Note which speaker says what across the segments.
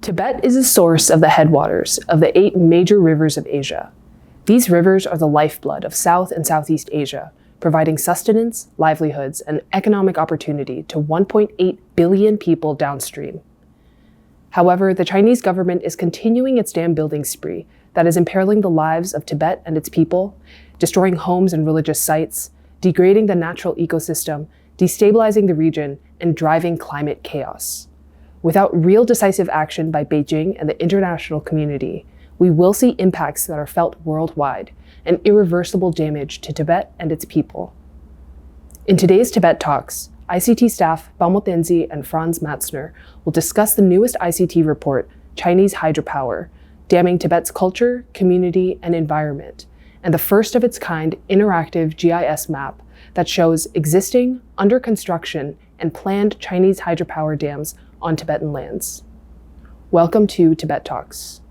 Speaker 1: Tibet is a source of the headwaters of the 8 major rivers of Asia. These rivers are the lifeblood of South and Southeast Asia, providing sustenance, livelihoods, and economic opportunity to 1.8 billion people downstream. However, the Chinese government is continuing its dam building spree that is imperiling the lives of Tibet and its people, destroying homes and religious sites, degrading the natural ecosystem, destabilizing the region, and driving climate chaos. Without real decisive action by Beijing and the international community, we will see impacts that are felt worldwide and irreversible damage to Tibet and its people. In today's Tibet Talks, ICT staff Palmo Tenzin and Franz Matzner will discuss the newest ICT report, Chinese Hydropower, damming Tibet's culture, community, and environment, and the first of its kind interactive GIS map that shows existing, under construction, and planned Chinese hydropower dams on Tibetan lands. Welcome to Tibet Talks.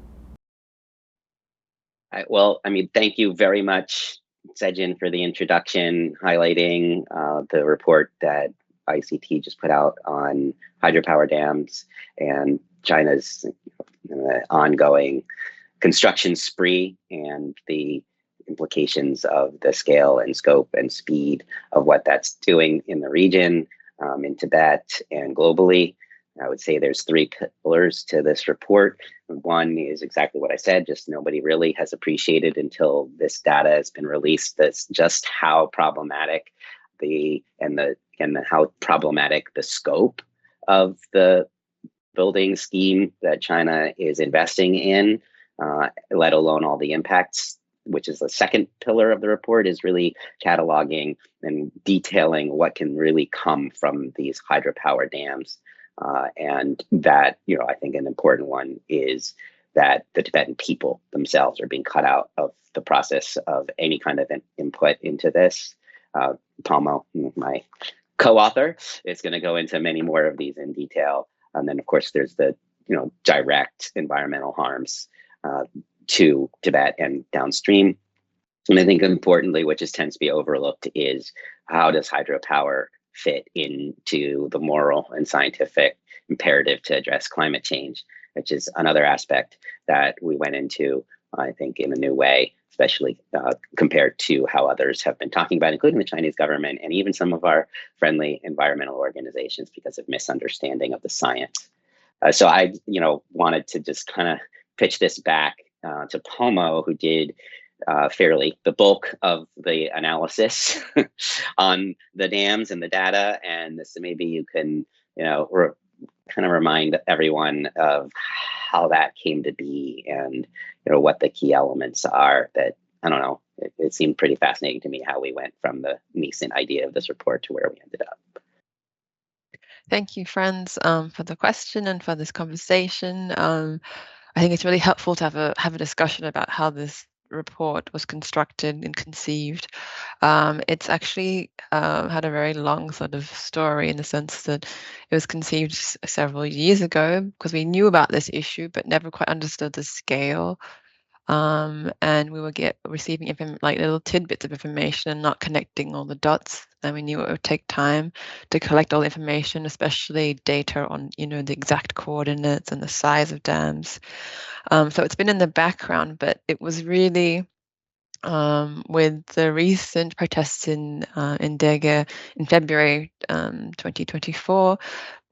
Speaker 2: Well, thank you very much, Tenzin, for the introduction, highlighting the report that ICT just put out on hydropower dams and China's ongoing construction spree and the implications of the scale and scope and speed of what that's doing in the region, in Tibet and globally. I would say there's 3 pillars to this report. One is exactly what I said, just nobody really has appreciated until this data has been released, that's just how problematic how problematic the scope of the building scheme that China is investing in, let alone all the impacts, which is the second pillar of the report, is really cataloging and detailing what can really come from these hydropower dams. And that, I think an important one is that the Tibetan people themselves are being cut out of the process of any kind of input into this. Palmo, my co-author, is going to go into many more of these in detail. And then, of course, there's the, direct environmental harms to Tibet and downstream. And I think importantly, which tends to be overlooked, is how does hydropower fit into the moral and scientific imperative to address climate change, which is another aspect that we went into, I think, in a new way, especially compared to how others have been talking about, including the Chinese government and even some of our friendly environmental organizations, because of misunderstanding of the science. So I, wanted to just kind of pitch this back to Palmo, who did the bulk of the analysis on the dams and the data. And so maybe you can, kind of remind everyone of how that came to be and, what the key elements are that, I don't know, it seemed pretty fascinating to me how we went from the nascent idea of this report to where we ended up.
Speaker 3: Thank you, Franz, for the question and for this conversation. I think it's really helpful to have a discussion about how this report was constructed and conceived. It's actually had a very long sort of story, in the sense that it was conceived several years ago because we knew about this issue but never quite understood the scale. And we were receiving little tidbits of information and not connecting all the dots. And we knew it would take time to collect all the information, especially data on, the exact coordinates and the size of dams. So it's been in the background, but it was really with the recent protests in Dege in February 2024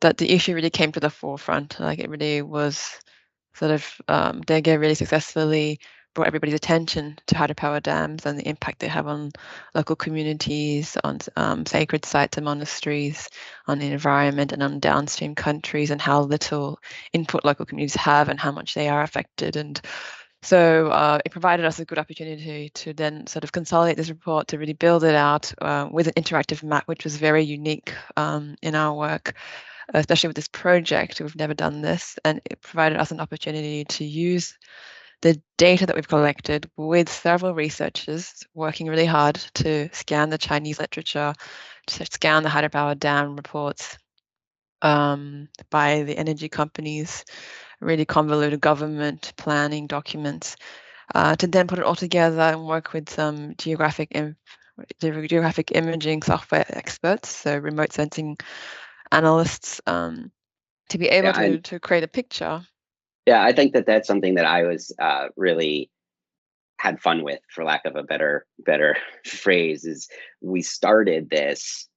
Speaker 3: that the issue really came to the forefront. Like, it really was sort of Dege really successfully brought everybody's attention to hydropower dams and the impact they have on local communities, on sacred sites and monasteries, on the environment, and on downstream countries, and how little input local communities have and how much they are affected. And so it provided us a good opportunity to then sort of consolidate this report, to really build it out with an interactive map, which was very unique in our work. Especially with this project, we've never done this, and it provided us an opportunity to use the data that we've collected with several researchers working really hard to scan the Chinese literature, to scan the hydropower dam reports by the energy companies, really convoluted government planning documents, to then put it all together and work with some geographic imaging software experts, so remote sensing analysts, to be able to create a picture.
Speaker 2: Yeah, I think that that's something that I was really had fun with, for lack of a better phrase. Is we started this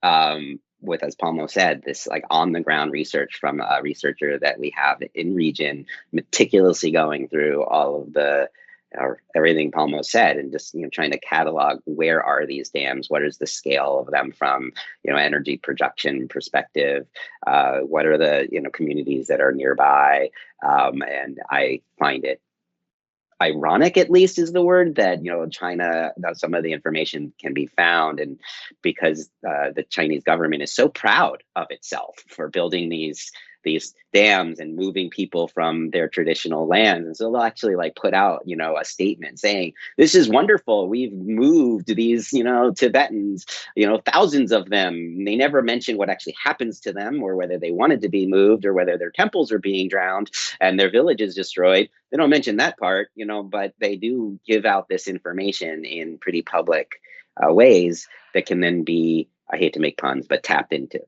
Speaker 2: with, as Palmo said, this like on the ground research from a researcher that we have in region, meticulously going through all of the everything Palmo said, and just trying to catalog where are these dams, what is the scale of them from energy production perspective, what are the communities that are nearby, and I find it ironic, at least is the word, that China, that some of the information can be found, and because the Chinese government is so proud of itself for building these dams and moving people from their traditional lands, and so they'll actually like put out a statement saying, this is wonderful, we've moved these Tibetans, thousands of them. They never mention what actually happens to them, or whether they wanted to be moved, or whether their temples are being drowned and their villages destroyed. They don't mention that part, but they do give out this information in pretty public ways that can then be, I hate to make puns, but tapped into.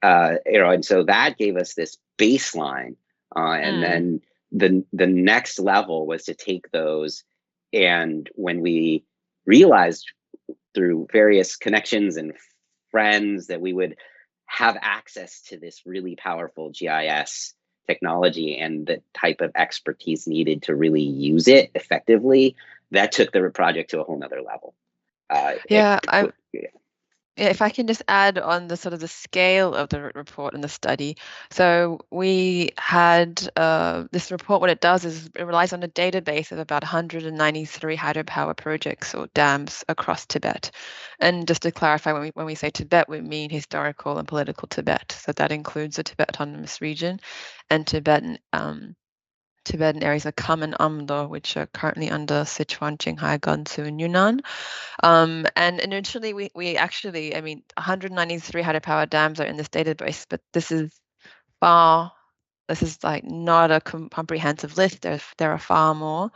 Speaker 2: And so that gave us this baseline, and then the next level was to take those, and when we realized through various connections and friends that we would have access to this really powerful GIS technology and the type of expertise needed to really use it effectively, that took the project to a whole nother level.
Speaker 3: If I can just add on the sort of the scale of the report and the study. So we had this report, what it does is it relies on a database of about 193 hydropower projects or dams across Tibet. And just to clarify, when we say Tibet, we mean historical and political Tibet. So that includes the Tibet Autonomous Region and Tibetan areas like Kham and Amdo, which are currently under Sichuan, Qinghai, Gansu, and Yunnan. And initially, we actually, 193 hydropower dams are in this database, but this is like not a comprehensive list. There are far more,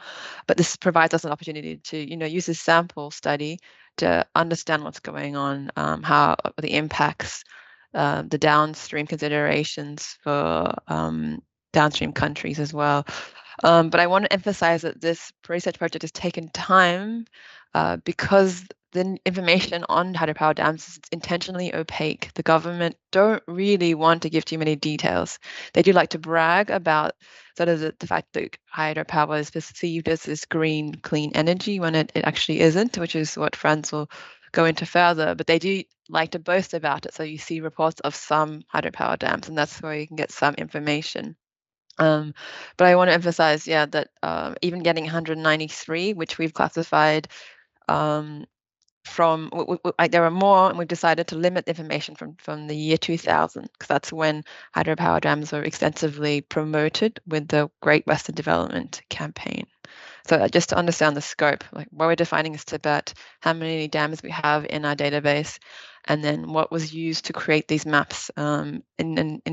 Speaker 3: but this provides us an opportunity to use this sample study to understand what's going on, how the impacts, the downstream considerations for downstream countries as well. But I want to emphasize that this research project has taken time because the information on hydropower dams is intentionally opaque. The government don't really want to give too many details. They do like to brag about sort of the fact that hydropower is perceived as this green, clean energy when it actually isn't, which is what Franz will go into further. But they do like to boast about it. So you see reports of some hydropower dams, and that's where you can get some information. But I want to emphasize, that even getting 193, which we've classified from, there are more, and we've decided to limit information from the year 2000, because that's when hydropower dams were extensively promoted with the Great Western Development Campaign. So just to understand the scope, like what we're defining as Tibet, how many dams we have in our database, and then what was used to create these maps. In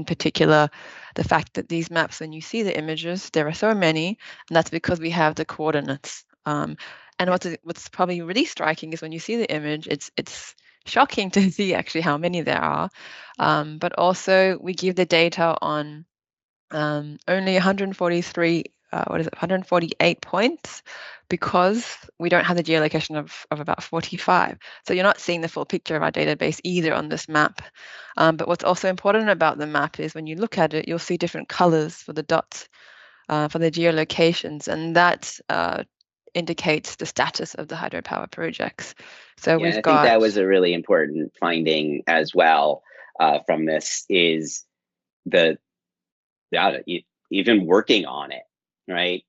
Speaker 3: particular, the fact that these maps, when you see the images, there are so many, and that's because we have the coordinates. And what's probably really striking is when you see the image, it's shocking to see actually how many there are. But also we give the data on only 148 points, because we don't have the geolocation of about 45. So you're not seeing the full picture of our database either on this map. But what's also important about the map is when you look at it, you'll see different colors for the dots, for the geolocations, and that indicates the status of the hydropower projects. So
Speaker 2: I think that was a really important finding as well from this, is even working on it, right?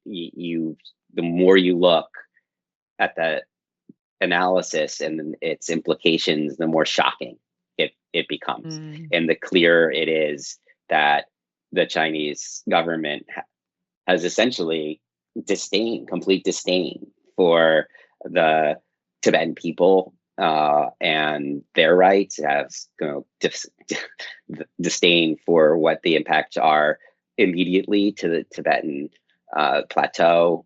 Speaker 2: The more you look at the analysis and its implications, the more shocking it becomes, and the clearer it is that the Chinese government has essentially complete disdain for the Tibetan people and their rights, has disdain for what the impacts are immediately to the Tibetan plateau,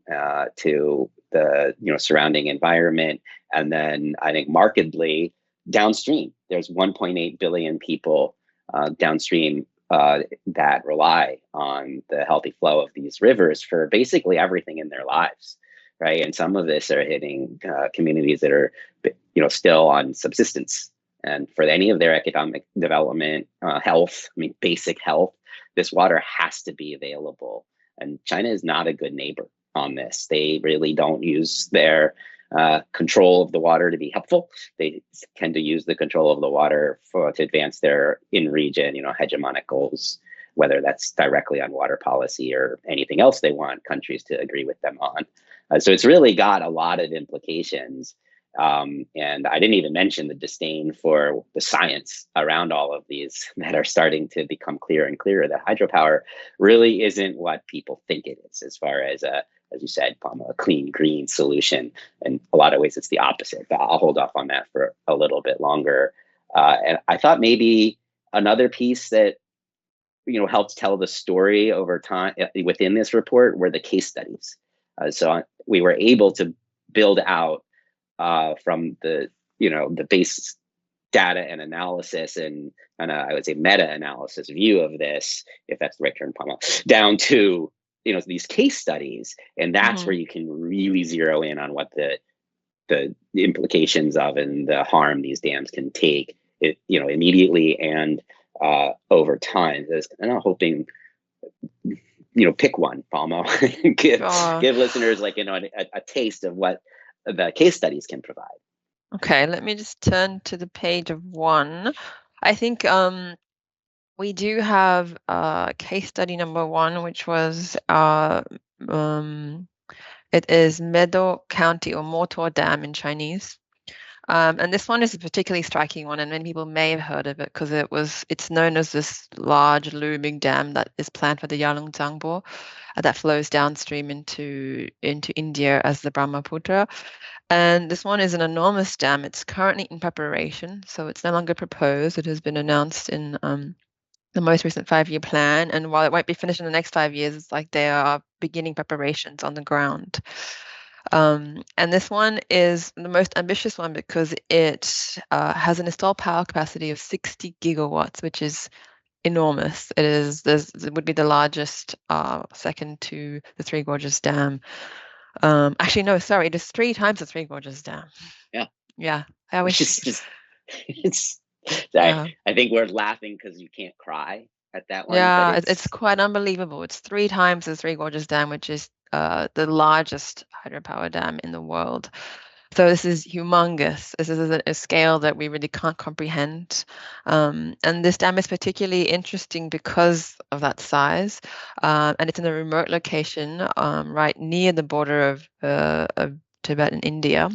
Speaker 2: to the surrounding environment, and then I think markedly downstream. There's 1.8 billion people downstream that rely on the healthy flow of these rivers for basically everything in their lives, right? And some of this are hitting communities that are, still on subsistence. And for any of their economic development, health, I mean, basic health, this water has to be available. And China is not a good neighbor on this. They really don't use their control of the water to be helpful. They tend to use the control of the water to advance their in-region, hegemonic goals, whether that's directly on water policy or anything else they want countries to agree with them on. So it's really got a lot of implications. And I didn't even mention the disdain for the science around all of these that are starting to become clearer and clearer, that hydropower really isn't what people think it is, as far as you said, Palmo, a clean, green solution. In a lot of ways, it's the opposite, but I'll hold off on that for a little bit longer. And I thought maybe another piece that helps tell the story over time within this report were the case studies. So we were able to build out from the base data and analysis and I would say meta-analysis view of this, if that's the right term, Palmo, down to these case studies, and that's where you can really zero in on what the implications of and the harm these dams can take, immediately and over time. And I'm hoping, pick one, Palmo, give listeners a taste of what the case studies can provide.
Speaker 3: Okay, let me just turn to the page of one. I think we do have case study number one, which was it is Meadow County or Motuo Dam in Chinese. And this one is a particularly striking one, and many people may have heard of it because it's known as this large looming dam that is planned for the Yalongzangbo that flows downstream into India as the Brahmaputra. And this one is an enormous dam. It's currently in preparation, so it's no longer proposed. It has been announced in the most recent 5-year plan. And while it won't be finished in the next 5 years, it's like they are beginning preparations on the ground. And this one is the most ambitious one because it has an installed power capacity of 60 gigawatts, which is enormous. It would be the largest, second to the Three Gorges Dam. Actually, no, sorry, it is 3 times the Three Gorges Dam. Yeah. I wish.
Speaker 2: I think we're laughing because you can't cry at that one.
Speaker 3: Yeah,
Speaker 2: but
Speaker 3: it's quite unbelievable. It's 3 times the Three Gorges Dam, which is the largest hydropower dam in the world. So this is humongous. This is a scale that we really can't comprehend. And this dam is particularly interesting because of that size. And it's in a remote location right near the border of Tibet and India.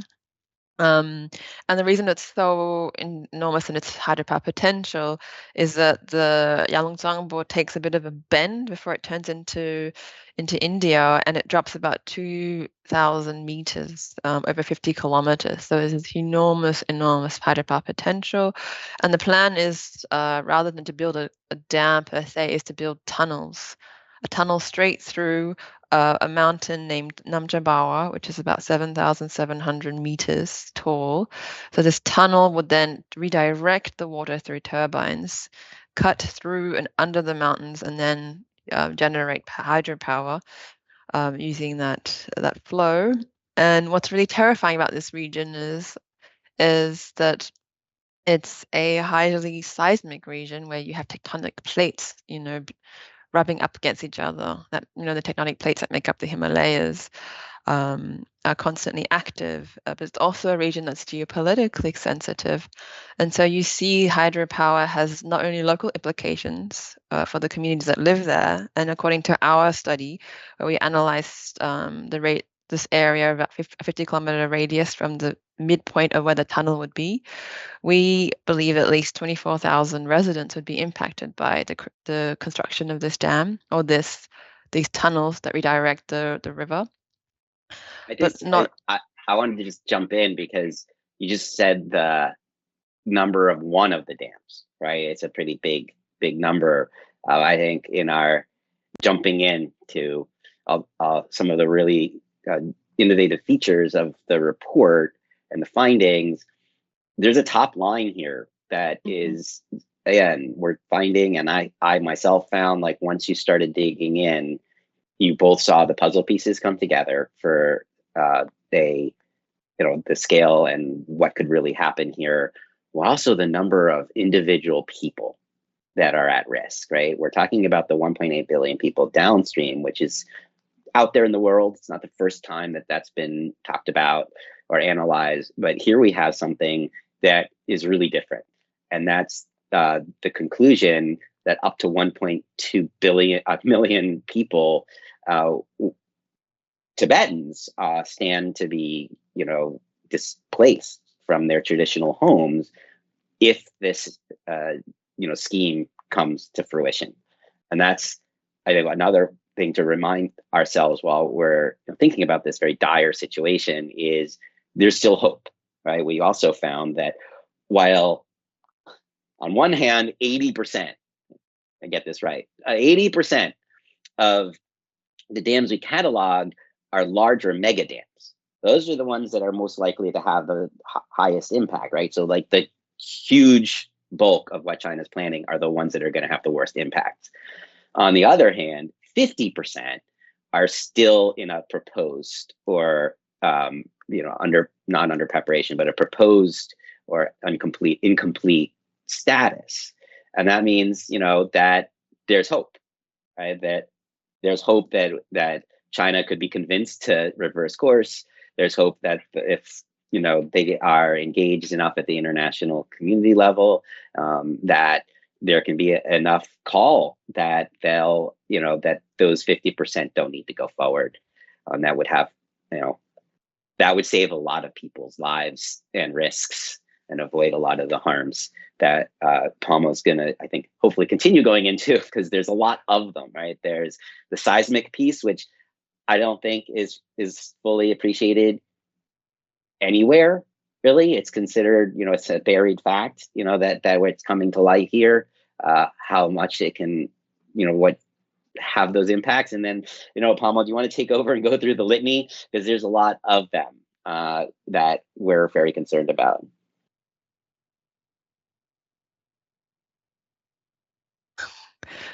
Speaker 3: And the reason it's so enormous in its hydropower potential is that the Yalongzangbo takes a bit of a bend before it turns into India, and it drops about 2,000 meters over 50 kilometers. So there's this enormous hydropower potential. And the plan is, rather than to build a dam per se, is to build tunnels. A tunnel straight through a mountain named Namjabawa, which is about 7,700 meters tall. So this tunnel would then redirect the water through turbines, cut through and under the mountains, and then generate hydropower using that flow. And what's really terrifying about this region is that it's a highly seismic region where you have tectonic plates, rubbing up against each other. That the tectonic plates that make up the Himalayas are constantly active, but it's also a region that's geopolitically sensitive. And so you see hydropower has not only local implications for the communities that live there, and according to our study, where we analyzed this area about 50-kilometer radius from the midpoint of where the tunnel would be, we believe at least 24,000 residents would be impacted by the construction of this dam or these tunnels that redirect the river.
Speaker 2: I wanted to just jump in because you just said the number of one of the dams, right? It's a pretty big number. I think in our jumping into some of the really innovative features of the report and the findings, there's a top line here that is again, we're finding, and I myself found, like once you started digging in, you both saw the puzzle pieces come together for the scale and what could really happen here, while also the number of individual people that are at risk, right? We're talking about the 1.8 billion people downstream, which is out there in the world. It's not the first time that that's been talked about or analyzed, but here we have something that is really different. And that's the conclusion that up to 1.2 million people, Tibetans, stand to be, displaced from their traditional homes if this, scheme comes to fruition. And that's, I think, another thing to remind ourselves while we're thinking about this very dire situation is there's still hope, right? We also found that while on one hand, 80%, I get this right, 80% of the dams we cataloged are larger mega dams. Those are the ones that are most likely to have the highest impact, right? So like the huge bulk of what China's planning are the ones that are going to have the worst impacts. On the other hand, 50% are still in a proposed or not under preparation, but a proposed or incomplete status. And that means, that there's hope, right? That there's hope that China could be convinced to reverse course. There's hope that if they are engaged enough at the international community level, that there can be enough call that they'll, that those 50% don't need to go forward. That would have, that would save a lot of people's lives and risks and avoid a lot of the harms that Palmo's going to, I think, hopefully continue going into, because there's a lot of them, right? There's the seismic piece, which I don't think is fully appreciated anywhere, really. It's considered, it's a buried fact, that it's coming to light here, how much it can, what have those impacts. And then, Palmo, do you want to take over and go through the litany? Because there's a lot of them that we're very concerned about.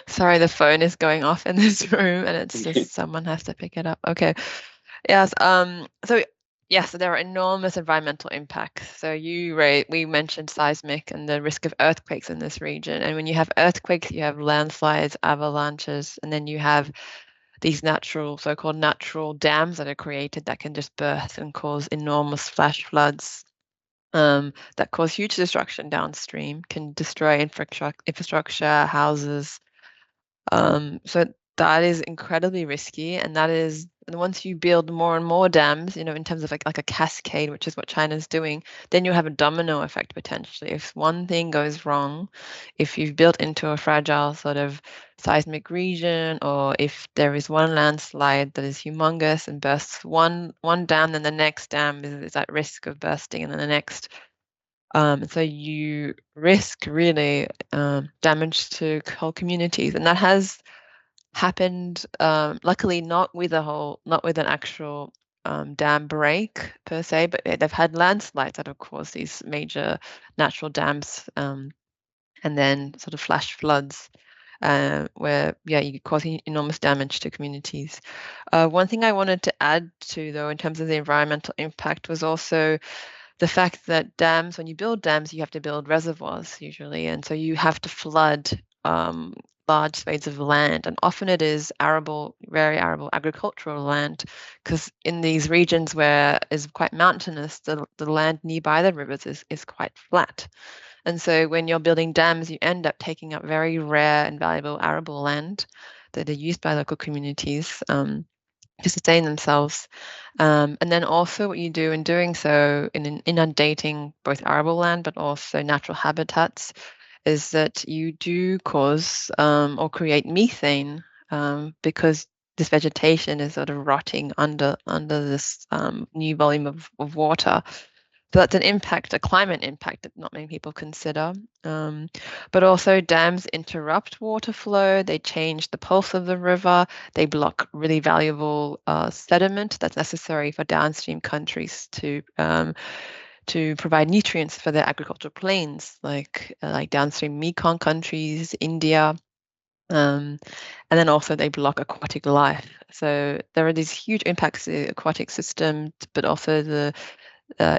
Speaker 3: Sorry, the phone is going off in this room, and it's just someone has to pick it up. Okay. Yes. So there are enormous environmental impacts. So we mentioned seismic and the risk of earthquakes in this region. And when you have earthquakes, you have landslides, avalanches, and then you have these so-called natural dams that are created that can just burst and cause enormous flash floods that cause huge destruction downstream, can destroy infrastructure, houses. So that is incredibly risky, and once you build more and more dams, in terms of like a cascade, which is what China's doing, then you have a domino effect potentially. If one thing goes wrong, if you've built into a fragile sort of seismic region, or if there is one landslide that is humongous and bursts one dam, then the next dam is at risk of bursting, and then the next. So you risk really damage to whole communities, and that has happened. Luckily, not with an actual dam break per se, but they've had landslides that have caused these major natural dams, and then sort of flash floods, where you cause enormous damage to communities. One thing I wanted to add to, though, in terms of the environmental impact, was also the fact that when you build dams, you have to build reservoirs usually, and so you have to flood large swathes of land, and often it is very arable agricultural land, because in these regions where it's quite mountainous, the land nearby the rivers is quite flat. And so when you're building dams, you end up taking up very rare and valuable arable land that are used by local communities to sustain themselves. And then also what you do in doing so, in inundating both arable land but also natural habitats, is that you do cause or create methane, because this vegetation is sort of rotting under this new volume of water. So that's an impact, a climate impact that not many people consider. But also dams interrupt water flow, they change the pulse of the river, they block really valuable sediment that's necessary for downstream countries to to provide nutrients for their agricultural plains, like downstream Mekong countries, India. And then also they block aquatic life. So there are these huge impacts to the aquatic system, but also the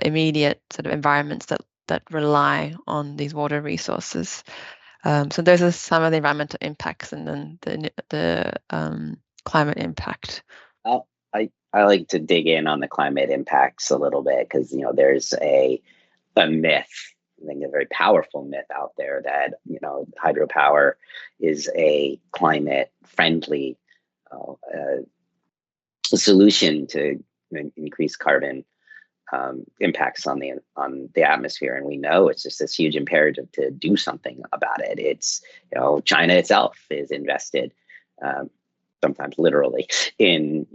Speaker 3: immediate sort of environments that rely on these water resources. So those are some of the environmental impacts, and then the climate impact.
Speaker 2: I like to dig in on the climate impacts a little bit, because there's a myth, I think a very powerful myth out there, that hydropower is a climate friendly solution to increase carbon impacts on the atmosphere, and we know it's just this huge imperative to do something about it. It's China itself is invested, sometimes literally, in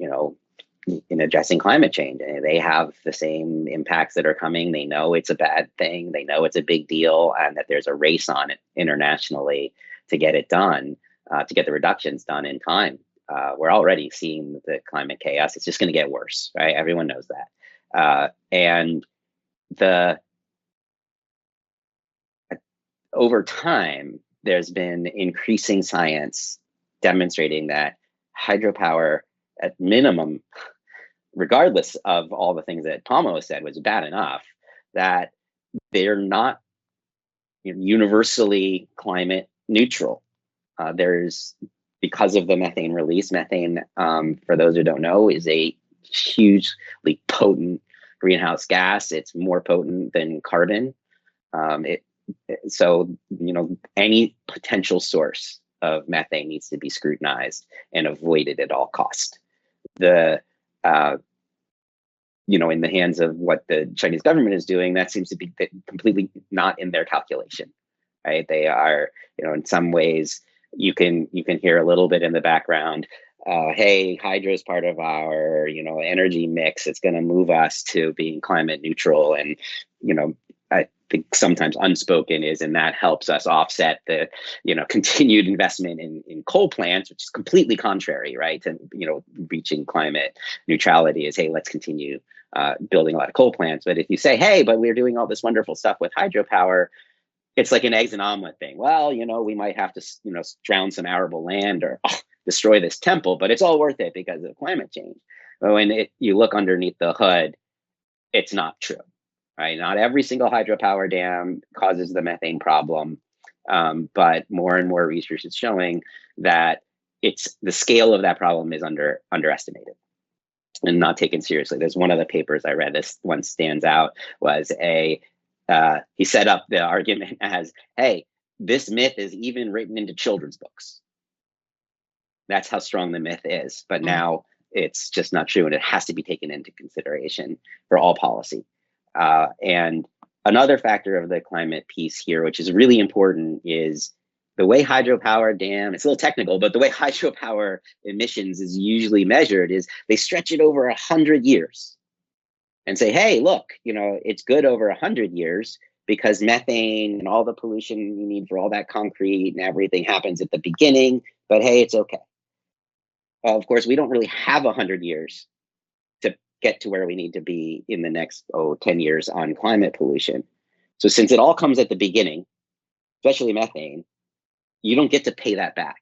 Speaker 2: addressing climate change, and they have the same impacts that are coming. They know it's a bad thing. They know it's a big deal, and that there's a race on it internationally to get it done, to get the reductions done in time. We're already seeing the climate chaos. It's just going to get worse, right? Everyone knows that. And over time, there's been increasing science demonstrating that hydropower, at minimum, regardless of all the things that Palmo said was bad enough, that they're not universally climate neutral. Because of the methane release. Methane, for those who don't know, is a hugely potent greenhouse gas. It's more potent than carbon. So any potential source of methane needs to be scrutinized and avoided at all cost. In the hands of what the Chinese government is doing, that seems to be completely not in their calculation, right? They are, in some ways, you can hear a little bit in the background, hey, hydro is part of our, energy mix. It's going to move us to being climate neutral. And, I think sometimes unspoken is, and that helps us offset the, continued investment in coal plants, which is completely contrary, right? To, reaching climate neutrality is, hey, let's continue building a lot of coal plants. But if you say, hey, but we're doing all this wonderful stuff with hydropower, it's like an eggs and omelet thing. Well, we might have to, drown some arable land or destroy this temple, but it's all worth it because of climate change. But when you look underneath the hood, it's not true, right? Not every single hydropower dam causes the methane problem, but more and more research is showing that the scale of that problem is underestimated and not taken seriously. There's one of the papers I read, this one stands out, was he set up the argument as, hey, this myth is even written into children's books. That's how strong the myth is. But now it's just not true, and it has to be taken into consideration for all policy. And another factor of the climate piece here, which is really important, is the way hydropower dam, it's a little technical, but the way hydropower emissions is usually measured is they stretch it over 100 years and say, hey, look, it's good over 100 years because methane and all the pollution you need for all that concrete and everything happens at the beginning, but hey, it's okay. Of course, we don't really have 100 years to get to where we need to be in the next 10 years on climate pollution. So since it all comes at the beginning, especially methane, you don't get to pay that back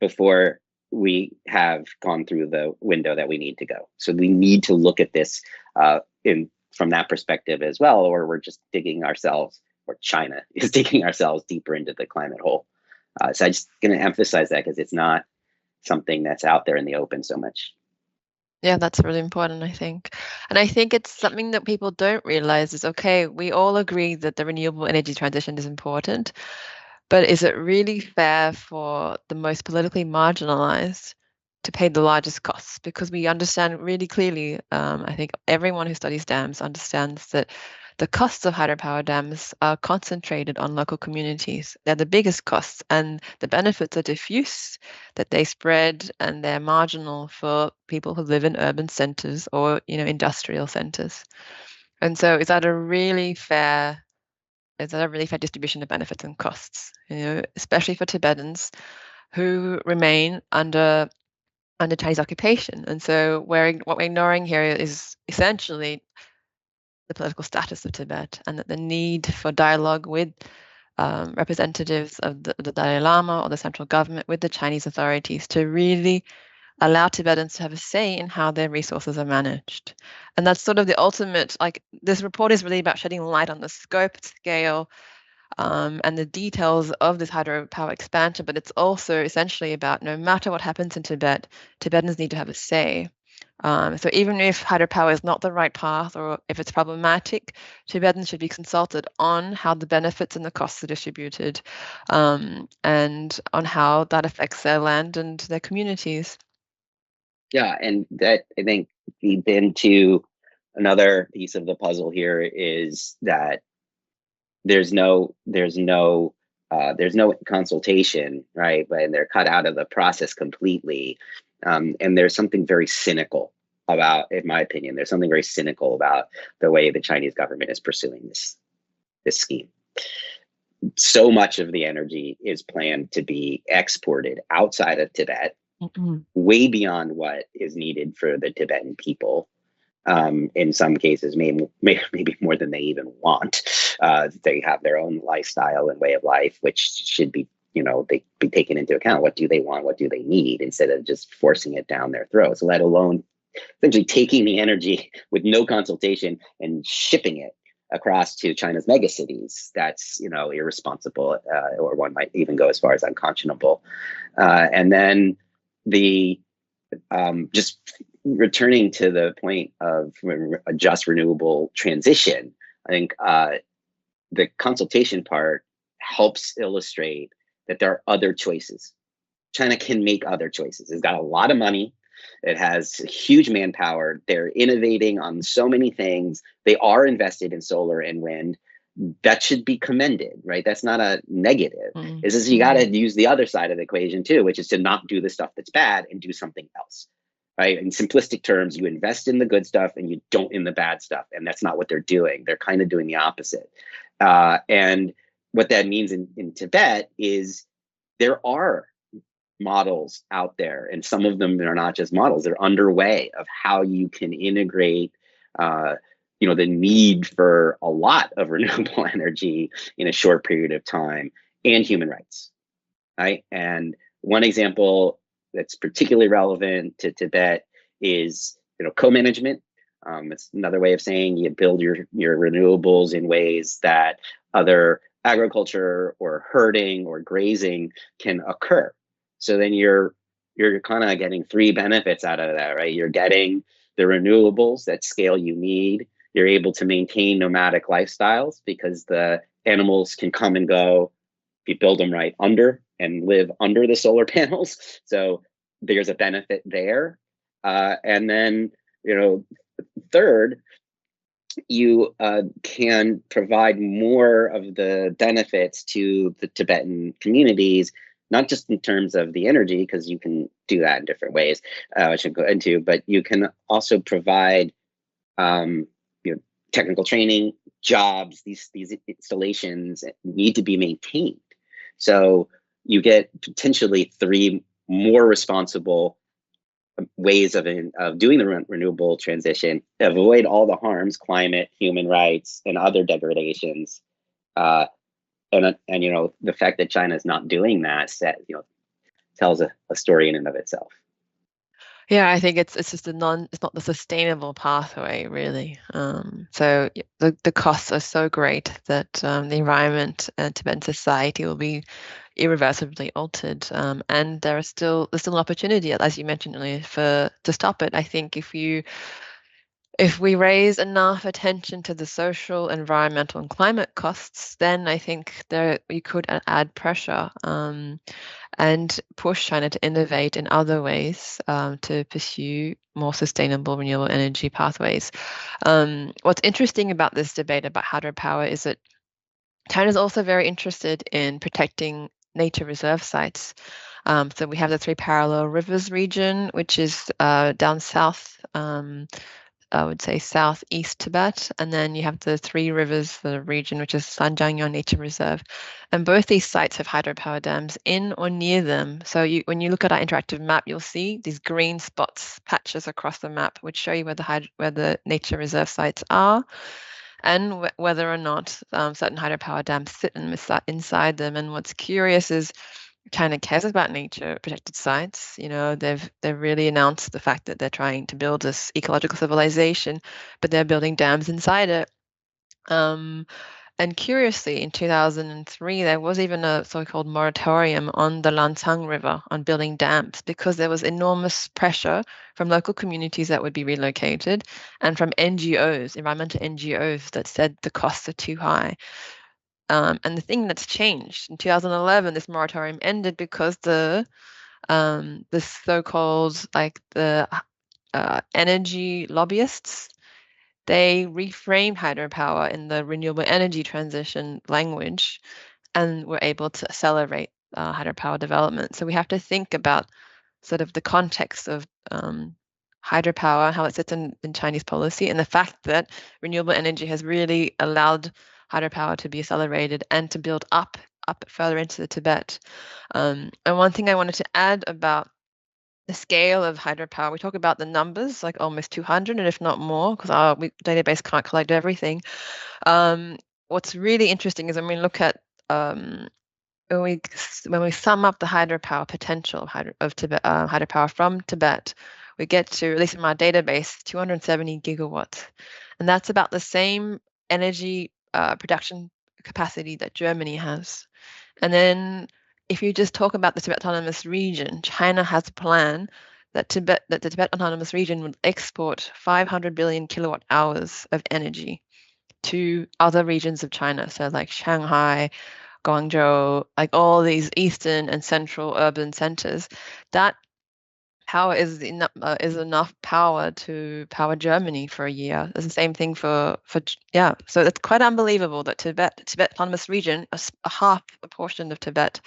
Speaker 2: before we have gone through the window that we need to go. So we need to look at this from that perspective as well, or we're just digging ourselves, or China is digging ourselves deeper into the climate hole. So I'm just going to emphasize that because it's not something that's out there in the open so much.
Speaker 3: Yeah, that's really important, I think. And I think it's something that people don't realize is, okay, we all agree that the renewable energy transition is important, but is it really fair for the most politically marginalized to pay the largest costs? Because we understand really clearly, I think everyone who studies dams understands that the costs of hydropower dams are concentrated on local communities. They're the biggest costs, and the benefits are diffuse, that they spread, and they're marginal for people who live in urban centers or, industrial centers. And so is that a really fair distribution of benefits and costs, especially for Tibetans who remain under Chinese occupation? And so what we're ignoring here is essentially the political status of Tibet, and that the need for dialogue with representatives of the Dalai Lama or the central government with the Chinese authorities to really allow Tibetans to have a say in how their resources are managed. And that's sort of the ultimate, like, this report is really about shedding light on the scope, scale, and the details of this hydropower expansion, but it's also essentially about, no matter what happens in Tibet, Tibetans need to have a say. So even if hydropower is not the right path, or if it's problematic, Tibetans should be consulted on how the benefits and the costs are distributed, and on how that affects their land and their communities.
Speaker 2: Yeah, and that, I think, feeds into another piece of the puzzle here, is that there's no consultation, right? But they're cut out of the process completely. And there's something very cynical about, in my opinion, there's something very cynical about the way the Chinese government is pursuing this scheme. So much of the energy is planned to be exported outside of Tibet, way beyond what is needed for the Tibetan people. In some cases, maybe more than they even want. They have their own lifestyle and way of life, which should be, they be taken into account. What do they want? What do they need? Instead of just forcing it down their throats, let alone essentially taking the energy with no consultation and shipping it across to China's megacities. That's, irresponsible, or one might even go as far as unconscionable. And then just returning to the point of a just renewable transition, I think the consultation part helps illustrate that there are other choices. China can make other choices. It's got a lot of money. It has huge manpower. They're innovating on so many things. They are invested in solar and wind. That should be commended, right? That's not a negative. It's just you got to use the other side of the equation too, which is to not do the stuff that's bad and do something else. Right? In simplistic terms, you invest in the good stuff and you don't in the bad stuff. And that's not what they're doing. They're kind of doing the opposite. And what that means in Tibet is there are models out there, and some of them are not just models, they're underway, of how you can integrate the need for a lot of renewable energy in a short period of time, and human rights. Right? And one example that's particularly relevant to Tibet is, co-management. It's another way of saying you build your renewables in ways that other agriculture or herding or grazing can occur. So then you're kind of getting three benefits out of that, right? You're getting the renewables that scale you need. You're able to maintain nomadic lifestyles because the animals can come and go if you build them right under and live under the solar panels. So there's a benefit there. And then, third, you can provide more of the benefits to the Tibetan communities, not just in terms of the energy, because you can do that in different ways, which I'll go into, but you can also provide technical training, jobs. These installations need to be maintained. So you get potentially three more responsible ways of doing the renewable transition, avoid all the harms, climate, human rights, and other degradations. And the fact that China is not doing that tells a story in and of itself.
Speaker 3: Yeah, I think it's just it's not the sustainable pathway, really. So the costs are so great that the environment and Tibetan society will be irreversibly altered, and there's still an opportunity, as you mentioned earlier, to stop it. I think if we raise enough attention to the social, environmental, and climate costs, then I think we could add pressure and push China to innovate in other ways to pursue more sustainable renewable energy pathways. What's interesting about this debate about hydropower is that China is also very interested in protecting nature reserve sites. So we have the Three Parallel Rivers region, which is down south, I would say southeast Tibet, and then you have the Three Rivers, the region, which is Sanjiangyang Nature Reserve. And both these sites have hydropower dams in or near them. So when you look at our interactive map, you'll see these green spots, patches across the map, which show you where the nature reserve sites are. and whether or not certain hydropower dams sit inside them. And what's curious is China cares about nature protected sites. They've really announced the fact that they're trying to build this ecological civilization, but they're building dams inside it. And curiously, in 2003, there was even a so-called moratorium on the Lancang River on building dams because there was enormous pressure from local communities that would be relocated and from NGOs, environmental NGOs, that said the costs are too high. And the thing that's changed in 2011, this moratorium ended because the so-called the energy lobbyists, they reframed hydropower in the renewable energy transition language and were able to accelerate hydropower development. So we have to think about sort of the context of hydropower, how it sits in Chinese policy, and the fact that renewable energy has really allowed hydropower to be accelerated and to build up further into the Tibet. And one thing I wanted to add about the scale of hydropower, we talk about the numbers, like almost 200, and if not more, because our database can't collect everything. What's really interesting is when we look at when we sum up the hydropower potential of Tibet, hydropower from Tibet, we get to, at least in my database, 270 gigawatts, and that's about the same energy production capacity that Germany has. And then if you just talk about the Tibet Autonomous Region, China has a plan that the Tibet Autonomous Region would export 500 billion kilowatt hours of energy to other regions of China. So like Shanghai, Guangzhou, like all these eastern and central urban centers. That power is enough power to power Germany for a year. It's the same thing for yeah. So it's quite unbelievable that Tibet Autonomous Region, a half a portion of Tibet,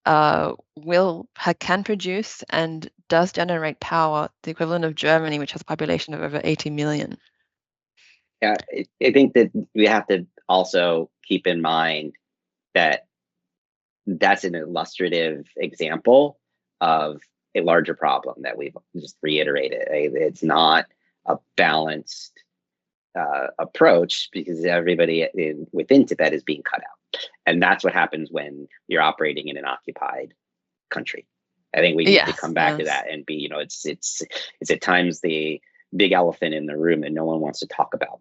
Speaker 3: can produce and does generate power, the equivalent of Germany, which has a population of over 80 million.
Speaker 2: Yeah, I think that we have to also keep in mind that that's an illustrative example of a larger problem that we've just reiterated. It's not a balanced approach because everybody within Tibet is being cut out. And that's what happens when you're operating in an occupied country. I think we need to come back to that and be, it's at times the big elephant in the room that no one wants to talk about.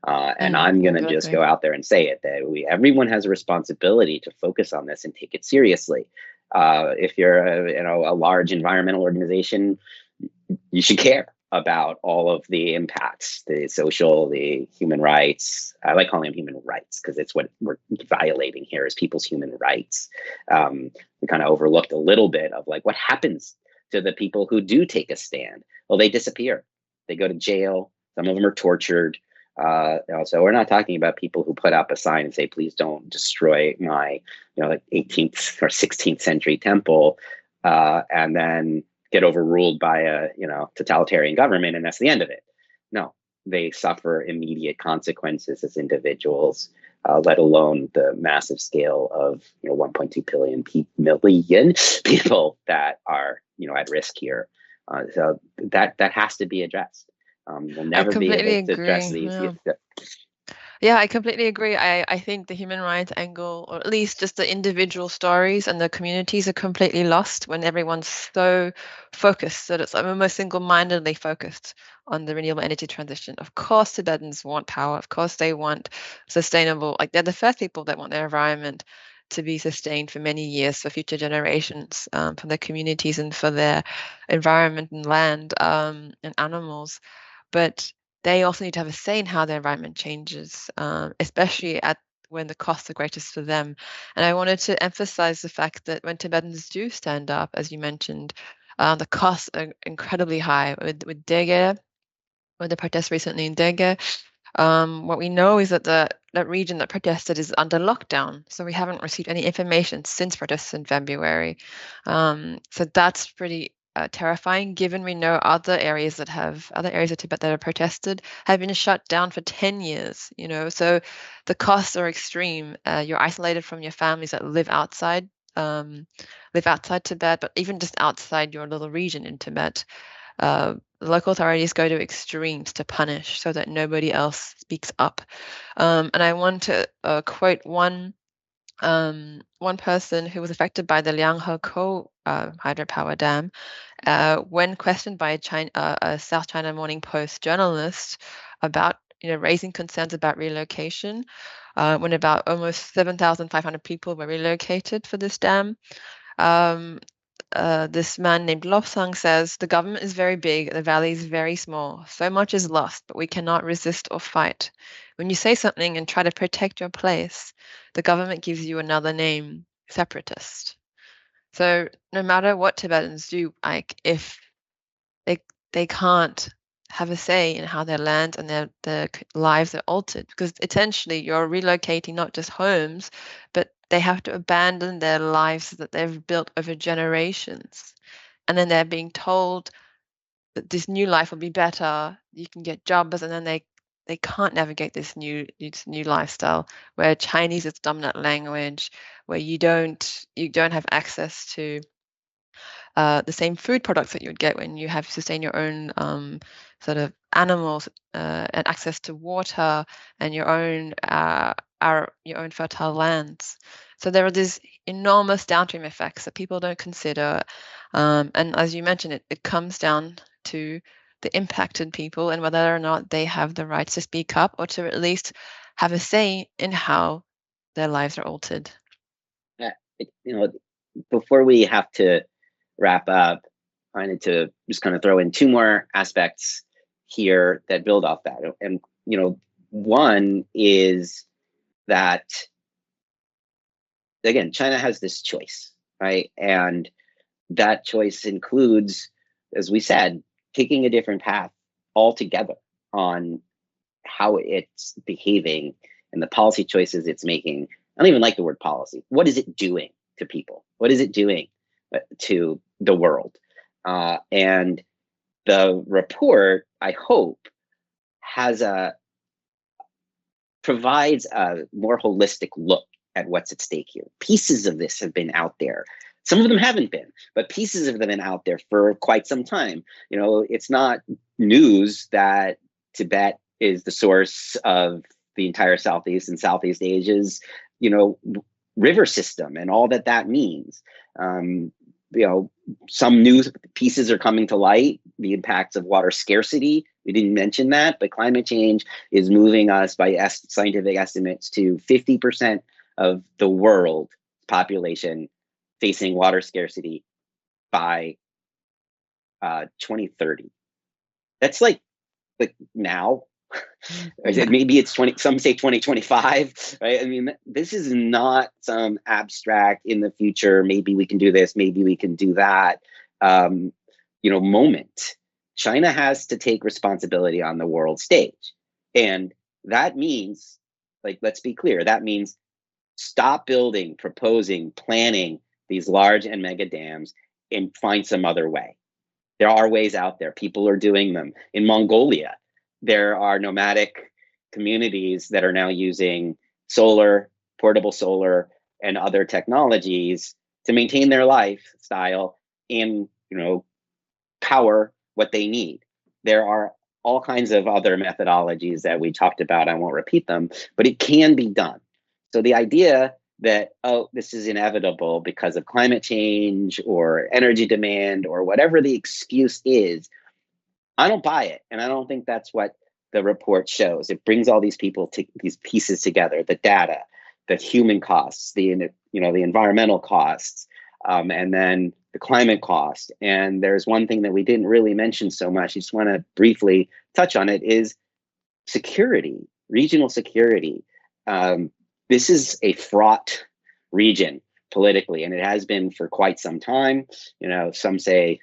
Speaker 2: And I'm going to just go out there and say it, that everyone has a responsibility to focus on this and take it seriously. If you're a large environmental organization, you should care about all of the impacts, the social, the human rights. I like calling them human rights because it's what we're violating here is people's human rights. We kind of overlooked a little bit of like what happens to the people who do take a stand. Well, they disappear. They go to jail. Some of them are tortured. So we're not talking about people who put up a sign and say, please don't destroy my 18th or 16th century temple and then get overruled by a totalitarian government and that's the end of it. No, they suffer immediate consequences as individuals, let alone the massive scale of 1.2 million people that are at risk here. So that has to be addressed. We'll never be able to address these.
Speaker 3: Yeah, I completely agree. I think the human rights angle, or at least just the individual stories and the communities, are completely lost when everyone's so focused that it's almost single-mindedly focused on the renewable energy transition. Of course, Tibetans want power. Of course, they want sustainable. Like they're the first people that want their environment to be sustained for many years for future generations, for their communities and for their environment and land and animals. But they also need to have a say in how their environment changes, especially when the costs are greatest for them. And I wanted to emphasize the fact that when Tibetans do stand up, as you mentioned, the costs are incredibly high. With Dege, with the protests recently in Dege, what we know is that that region that protested is under lockdown. So we haven't received any information since protests in February. So that's pretty terrifying, given we know other areas of Tibet that have protested have been shut down for 10 years. So the costs are extreme. You're isolated from your families that live outside Tibet, but even just outside your little region in Tibet. the local authorities go to extremes to punish so that nobody else speaks up. And I want to quote one person who was affected by the Lianghe hydropower dam. When questioned by a South China Morning Post journalist about raising concerns about relocation, when about almost 7,500 people were relocated for this dam, this man named Lobsang says, the government is very big, the valley is very small. So much is lost, but we cannot resist or fight. When you say something and try to protect your place, the government gives you another name, separatist. So no matter what Tibetans do, like if they can't have a say in how their land and their lives are altered, because essentially you're relocating not just homes, but they have to abandon their lives that they've built over generations. And then they're being told that this new life will be better, you can get jobs, and then they can't navigate this new lifestyle where Chinese is dominant language, where you don't have access to the same food products that you would get when you have to sustain your own sort of animals, and access to water and your own fertile lands. So there are these enormous downstream effects that people don't consider, and as you mentioned, it comes down to the impacted people and whether or not they have the rights to speak up or to at least have a say in how their lives are altered.
Speaker 2: Before we have to wrap up, I wanted to just kind of throw in two more aspects here that build off that. And, one is that, again, China has this choice, right? And that choice includes, as we said, taking a different path altogether on how it's behaving and the policy choices it's making. I don't even like the word policy. What is it doing to people? What is it doing to the world? And the report, I hope, provides a more holistic look at what's at stake here. Pieces of this have been out there. Some of them haven't been, but pieces of them have been out there for quite some time. It's not news that Tibet is the source of the entire Southeast and Southeast Asia's, river system and all that means. Some new pieces are coming to light, the impacts of water scarcity. We didn't mention that, but climate change is moving us by scientific estimates to 50% of the world population facing water scarcity by 2030. That's like now. Maybe it's some say 2025, right? I mean, this is not some abstract in the future, maybe we can do this, maybe we can do that, moment. China has to take responsibility on the world stage. And that means, let's be clear, that means stop building, proposing, planning these large and mega dams and find some other way. There are ways out there. People are doing them. In Mongolia, there are nomadic communities that are now using solar, portable solar, and other technologies to maintain their lifestyle and, power what they need. There are all kinds of other methodologies that we talked about. I won't repeat them, but it can be done. So the idea that, this is inevitable because of climate change or energy demand or whatever the excuse is, I don't buy it. And I don't think that's what the report shows. It brings all these these pieces together, the data, the human costs, the environmental costs, and then the climate cost. And there's one thing that we didn't really mention so much, I just want to briefly touch on it, is security, regional security. This is a fraught region politically, and it has been for quite some time. Some say,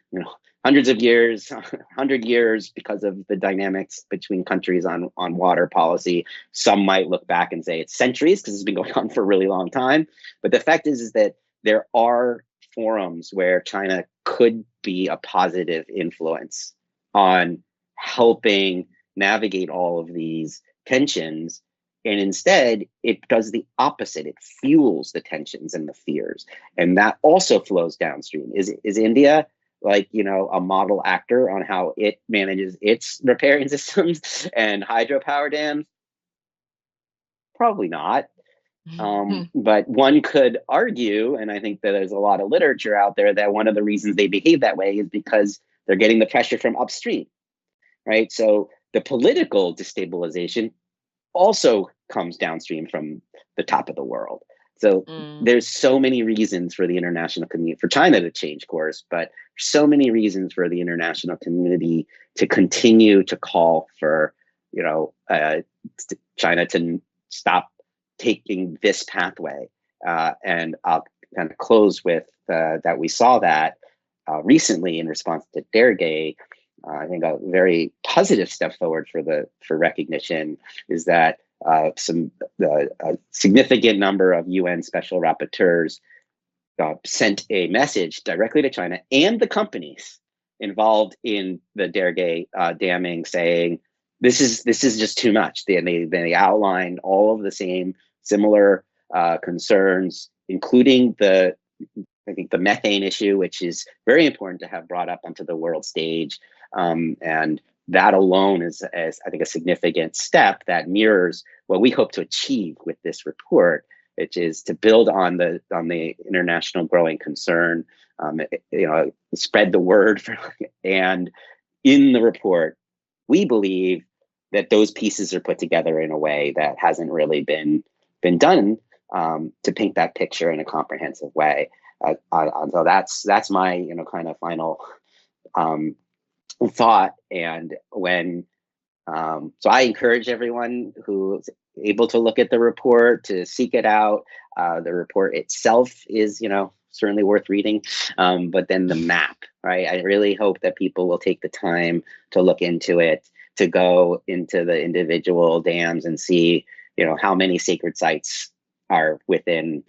Speaker 2: hundreds of years, 100 years, because of the dynamics between countries on water policy. Some might look back and say it's centuries because it's been going on for a really long time. But the fact is that there are forums where China could be a positive influence on helping navigate all of these tensions. And instead, it does the opposite. It fuels the tensions and the fears. And that also flows downstream. Is India like, a model actor on how it manages its riparian systems and hydropower dams? Probably not. But one could argue, and I think that there's a lot of literature out there, that one of the reasons they behave that way is because they're getting the pressure from upstream, right? So the political destabilization also comes downstream from the top of the world. So there's so many reasons for the international community, for China to change course, but so many reasons for the international community to continue to call for, China to stop taking this pathway. And I'll kind of close with that we saw that recently in response to degrading. I think a very positive step forward for recognition is that a significant number of UN special rapporteurs sent a message directly to China and the companies involved in the degrading damming, saying this is just too much. They outline all of the same similar concerns, including the methane issue, which is very important to have brought up onto the world stage. And that alone is I think, a significant step that mirrors what we hope to achieve with this report, which is to build on the international growing concern, spread the word. And in the report, we believe that those pieces are put together in a way that hasn't really been done to paint that picture in a comprehensive way. So that's my kind of final thought. And when so I encourage everyone who's able to look at the report to seek it out. The report itself is certainly worth reading, but then the map, right? I really hope that people will take the time to look into it, to go into the individual dams and see how many sacred sites are within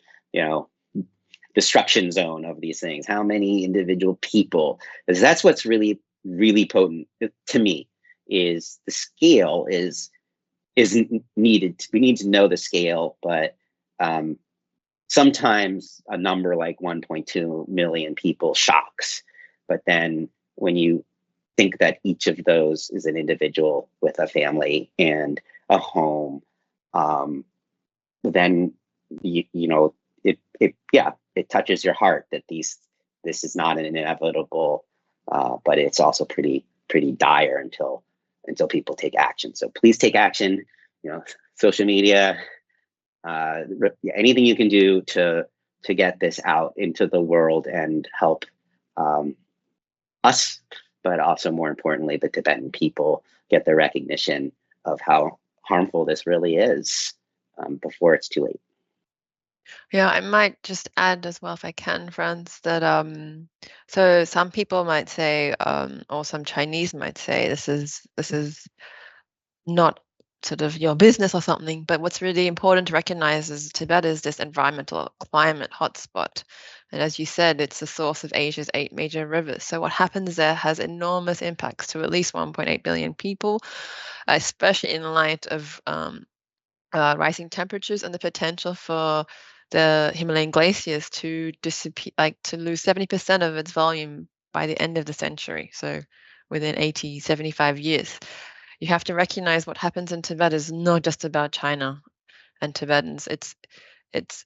Speaker 2: destruction zone of these things, how many individual people, because that's what's really, really potent to me, is the scale isn't needed. We need to know the scale, but sometimes a number like 1.2 million people shocks. But then when you think that each of those is an individual with a family and a home, then it touches your heart that this is not an inevitable, but it's also pretty dire until people take action. So please take action. Social media, anything you can do to get this out into the world and help us, but also more importantly, the Tibetan people get the recognition of how harmful this really is before it's too late.
Speaker 3: Yeah, I might just add as well, if I can, Franz, that so some people might say, or some Chinese might say, this is not sort of your business or something. But what's really important to recognize is Tibet is this environmental climate hotspot. And as you said, it's the source of Asia's 8 major rivers. So what happens there has enormous impacts to at least 1.8 billion people, especially in light of rising temperatures and the potential for the Himalayan glaciers to disappear, to lose 70% of its volume by the end of the century. So within 80, 75 years. You have to recognize what happens in Tibet is not just about China and Tibetans. It's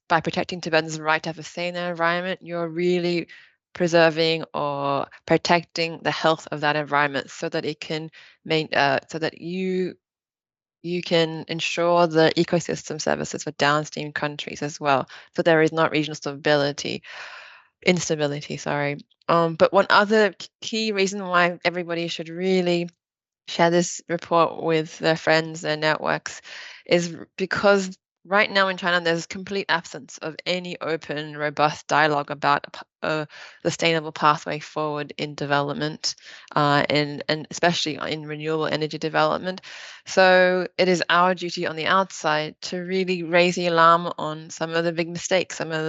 Speaker 3: by protecting Tibetans' right to have a say in their environment, you're really preserving or protecting the health of that environment so that it can so that you can ensure the ecosystem services for downstream countries as well. So there is not regional instability, sorry. But one other key reason why everybody should really share this report with their friends, their networks, is because right now in China, there's complete absence of any open, robust dialogue about a sustainable pathway forward in development, and especially in renewable energy development. So it is our duty on the outside to really raise the alarm on some of the big mistakes, some of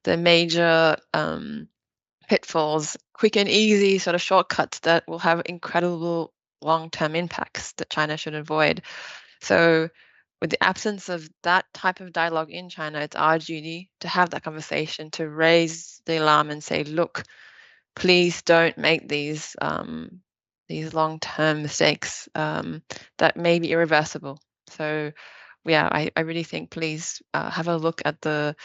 Speaker 3: the major pitfalls, quick and easy sort of shortcuts that will have incredible long-term impacts that China should avoid. So with the absence of that type of dialogue in China, it's our duty to have that conversation, to raise the alarm and say, look, please don't make these long-term mistakes that may be irreversible. So yeah, I really think please have a look at the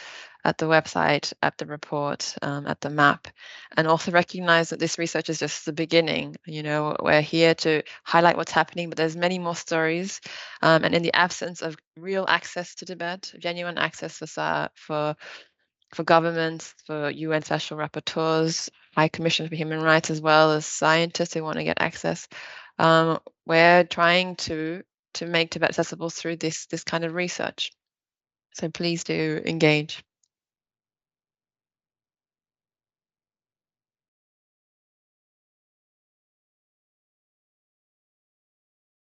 Speaker 3: website, at the report, at the map, and also recognize that this research is just the beginning. We're here to highlight what's happening, but there's many more stories. And in the absence of real access to Tibet, genuine access for governments, for UN special rapporteurs, High Commission for Human Rights, as well as scientists who want to get access, we're trying to make Tibet accessible through this kind of research. So please do engage.